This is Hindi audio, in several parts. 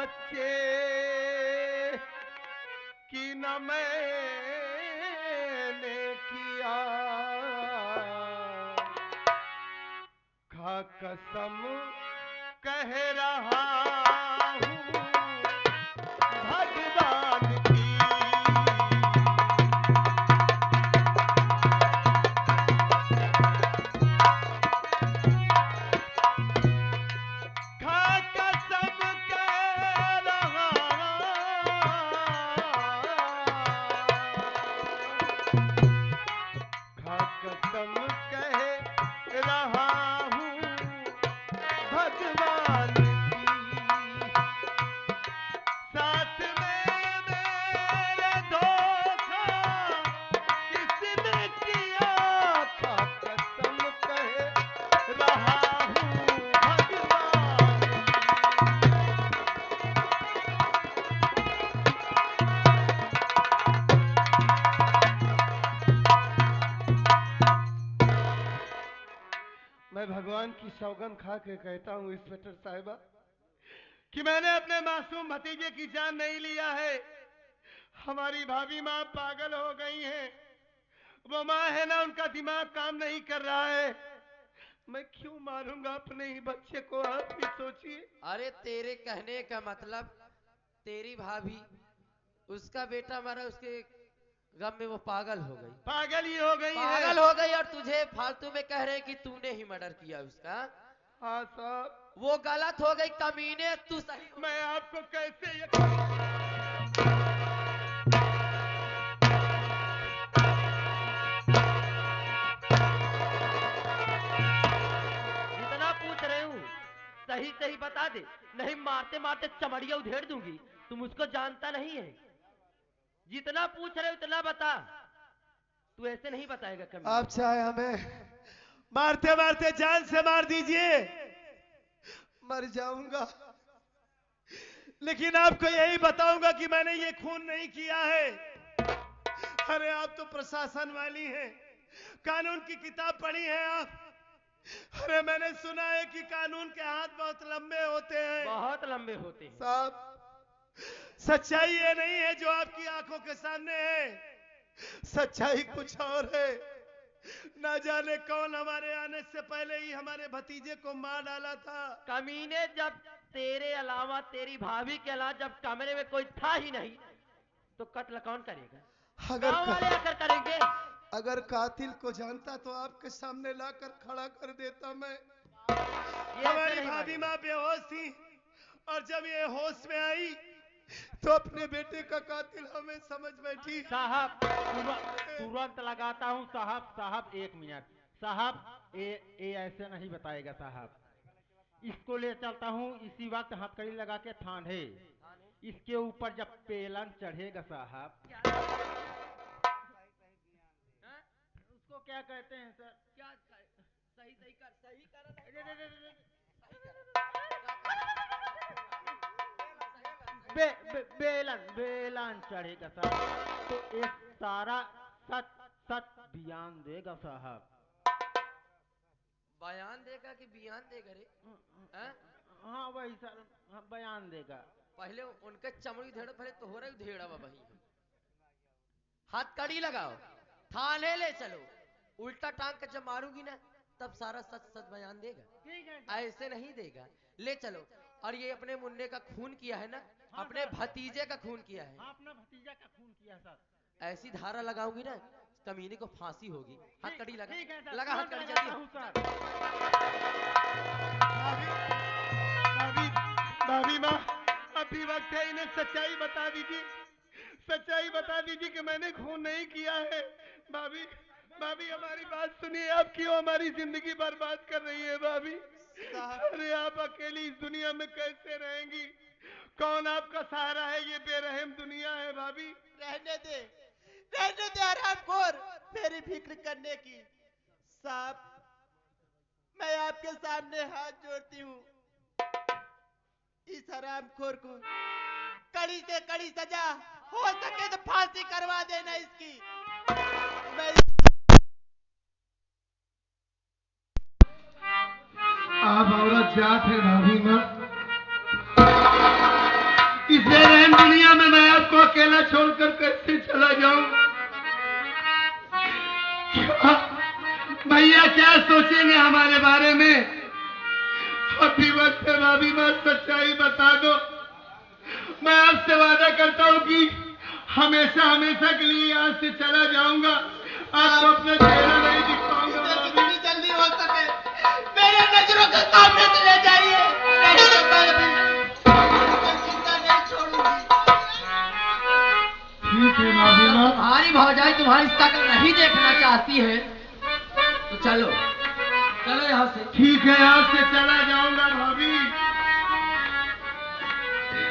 बच्चे की न मैंने किया, खा कसम कह रहा हूँ भगवान की। खा कसम कह रहा, खा कसम कह रहा हूँ भगवान की। साथ में मेरे धोखा किसने किया, खा कसम कह रहा हूँ भगवान की। मैं भगवान की सौगंध खा के कहता हूँ इंस्पेक्टर साहिबा कि मैंने अपने मासूम भतीजे की जान नहीं लिया है। हमारी भाभी माँ पागल हो गई हैं। वो माँ है ना, उनका दिमाग काम नहीं कर रहा है। मैं क्यों मारूंगा अपने ही बच्चे को, आप भी सोचिए। अरे तेरे कहने का मतलब तेरी भाभी, उसका बेटा मरा, उसके गम में वो पागल हो गई। पागल ही हो गई है। पागल हो गई और तुझे फालतू में कह रहे कि तूने ही मर्डर किया उसका। हाँ साहब, वो गलत हो गई कमीने, तू सही हो मैं गया। आपको कैसे यकीन। जितना पूछ रहे हूँ सही सही बता दे, नहीं मारते मारते चमड़िया उधेड़ दूंगी। तुम उसको जानता नहीं है। जितना पूछ रहे हो उतना बता। तू ऐसे नहीं बताएगा कभी। आप चाहे हमें मारते मारते जान से मार दीजिए, मर जाऊंगा, लेकिन आपको यही बताऊंगा कि मैंने ये खून नहीं किया है। अरे आप तो प्रशासन वाली हैं, कानून की किताब पढ़ी है आप। अरे मैंने सुना है कि कानून के हाथ बहुत लंबे होते हैं। बहुत लंबे होते हैं। साहब, सच्चाई ये नहीं है जो आपकी आंखों के सामने है। सच्चाई कुछ और है। ना जाने कौन हमारे आने से पहले ही हमारे भतीजे को मार डाला था। कमीने, जब तेरे अलावा, तेरी भाभी के अलावा जब कमरे में कोई था ही नहीं, तो कत्ल कौन करेगा? गांव वाले आकर करेंगे। अगर कातिल को जानता तो आपके सामने लाकर खड़ा कर देता मैं। ये हमारी नहीं भाभी मानेगा। माँ बेहोश थी और जब ये होश में आई तो अपने बेटे का कातिल हमें समझ बैठी। साहब तुरंत लगाता हूँ साहब। साहब एक मिनट साहब, ये ऐसे नहीं बताएगा साहब। इसको ले चलता हूँ इसी वक्त हथकड़ी लगा के थाने। इसके ऊपर जब पेलन चढ़ेगा साहब, उसको क्या कहते हैं सर? क्या सही सही कर, सही कर, बेलन बेलन चढ़ेगा साहब, तो ये सारा सच सच बयान देगा साहब। बयान देगा कि बयान देगा रे? हैं? हाँ वही सर, हाँ, बयान देगा। पहले उनके चमड़ी धेड़, पहले तोहरे धेड़ा वही। हाथ कड़ी लगाओ, थाने ले चलो। उल्टा टांग के जब मारूंगी ना, तब सारा सच सच बयान देगा। ऐसे नहीं देगा। ले चलो। और ये अपने मुन्ने का खून किया है ना, हाँ अपने सर। भतीजे का खून किया है। हाँ, अपना भतीजा का खून किया सर। ऐसी धारा लगाऊंगी ना, कमीने को फांसी होगी। हाथ कड़ी लगा, ठीक है सर, लगा हाथ तुरंत कड़ी लगाता जल्दी। हूँ सर। भाभी, भाभी माँ, अभी वक्त है, इन्हें सच्चाई बता दीजिए। सच्चाई बता दीजिए कि मैंने खून नहीं किया है। भाभी, भाभी हमारी बात सुनिए। आप क्यों हमारी जिंदगी बर्बाद कर रही है भाभी? अरे आप अकेली इस दुनिया में कैसे रहेंगी? कौन आपका सहारा है? ये बेरहम दुनिया है भाभी। रहने दे, रहने दे हरामखोर, मेरी फिक्र करने की। साहब, मैं आपके सामने हाथ जोड़ती हूँ, इस हरामखोर को कड़ी से कड़ी सजा, हो सके तो फांसी करवा देना इसकी। मैं आप औरत जात है भाभी माँ। इस बेरहम दुनिया में मैं आपको अकेला छोड़कर कैसे चला जाऊं? भैया क्या सोचेंगे हमारे बारे में? अभी वक्त है भाभी माँ, सच्चाई बता दो। मैं आपसे वादा करता हूँ कि हमेशा हमेशा के लिए यहाँ से चला जाऊंगा, आपको अपना चेहरा नहीं दिखाऊंगा। जितनी जल्दी हो सके मेरे नजरों के सामने से ले जाइए, नहीं तो मैं भी चिंता नहीं छोड़ूंगी। ठीक है भाभी माँ। तुम्हारी भौजाई तुम्हारी शक्ल नहीं देखना चाहती है तो चलो चलो यहाँ से। ठीक है, यहाँ से चला जाऊंगा भाभी।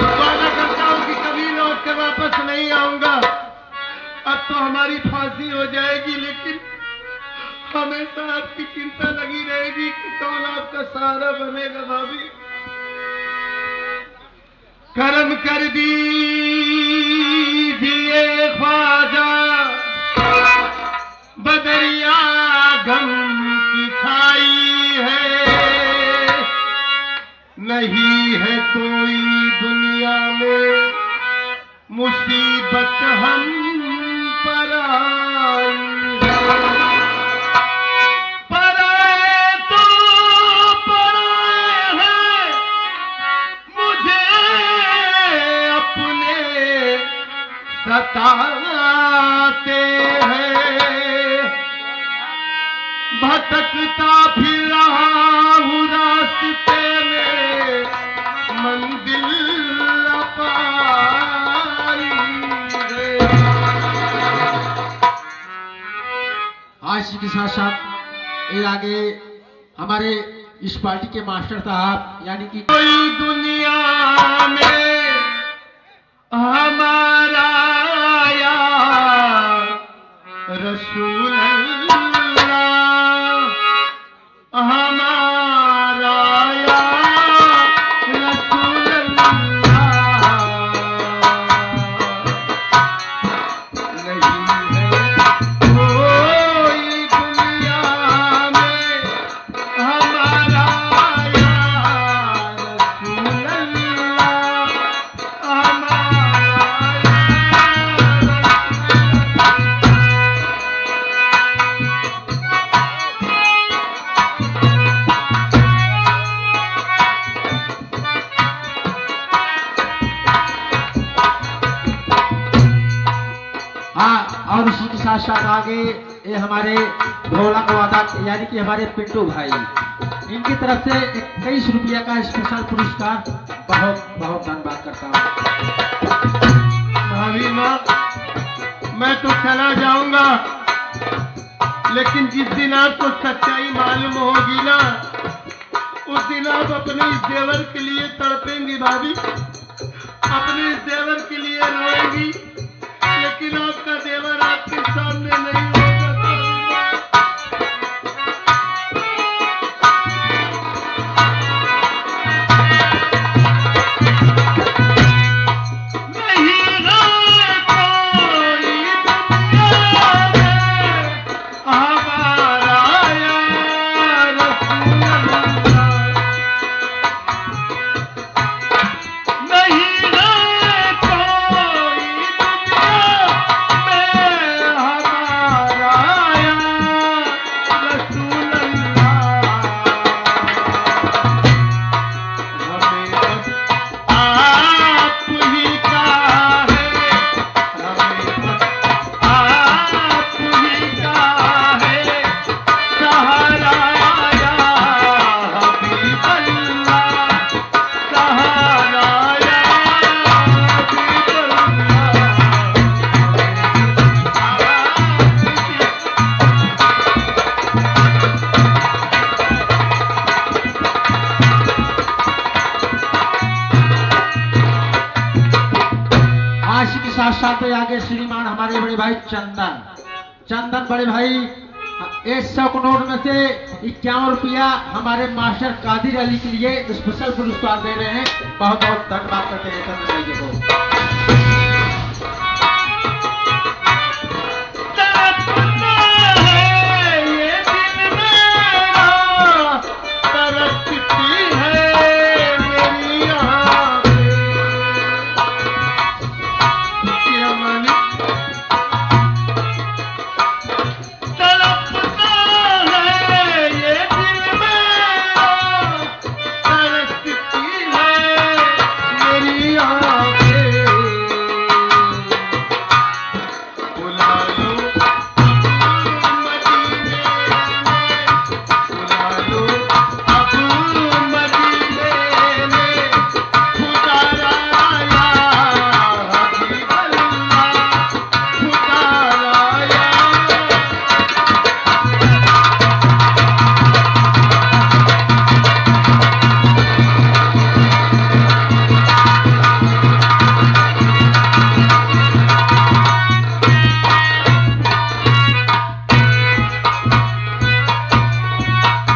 वादा करता हूँ कि कभी लौट कर वापस नहीं आऊंगा। अब तो हमारी फांसी हो जाएगी, लेकिन हमेशा आपकी चिंता लगी रहेगी कि कौन आपका सहारा बनेगा भाभी। कर्म कर दीजिए ख्वाजा, बदरिया गम की छाई है, नहीं है कोई दुनिया में मुसीबत हम पर आई है। पराए तो पराए हैं, मुझे अपने सताते हैं। भटकता फिर रहा हूँ रास्ते में, मंजिल न पाई है। आज के साथ साथ ये आगे हमारे इस पार्टी के मास्टर साहब यानी कि कोई दुनिया में हमारा या रसूल अल्लाह, हमारा या रसूल अल्लाह, नहीं है कोई दुनिया में हमारा या रसूल अल्लाह, हमारा हाँ, और उसी के साथ साथ आगे ये हमारे ढोलक वादक यानी कि हमारे पिंटू भाई, इनकी तरफ से 21 रुपया का स्पेशल पुरस्कार बहुत बहुत धन्यवाद करता हूँ। भाभी माँ, मैं तो चला जाऊंगा, लेकिन जिस दिन आपको सच्चाई मालूम होगी ना, उस दिन आप अपने इस देवर के लिए तड़पेंगी भाभी, अपने इस देवर के लिए रोएंगी, लेकिन आपका देवर आपके सामने नहीं होगा भाभी माँ। नहीं है कोई दुनिया में हमारा या रसूल अल्लाह, नहीं है कोई दुनिया में हमारा या रसूल अल्लाह, हमें बस आप ही का है, हमें बस आप ही का है सहारा या हबीब अल्लाह, सहारा या हबीब आज के साथ साथ ये आगे श्रीमान हमारे बड़े भाई चंदन बड़े भाई 100 करोड़ में से 51 रुपया हमारे मास्टर कादिर अली के लिए स्पेशल पुरस्कार दे रहे हैं। बहुत बहुत धन्यवाद करते हैं चंदन भाई को।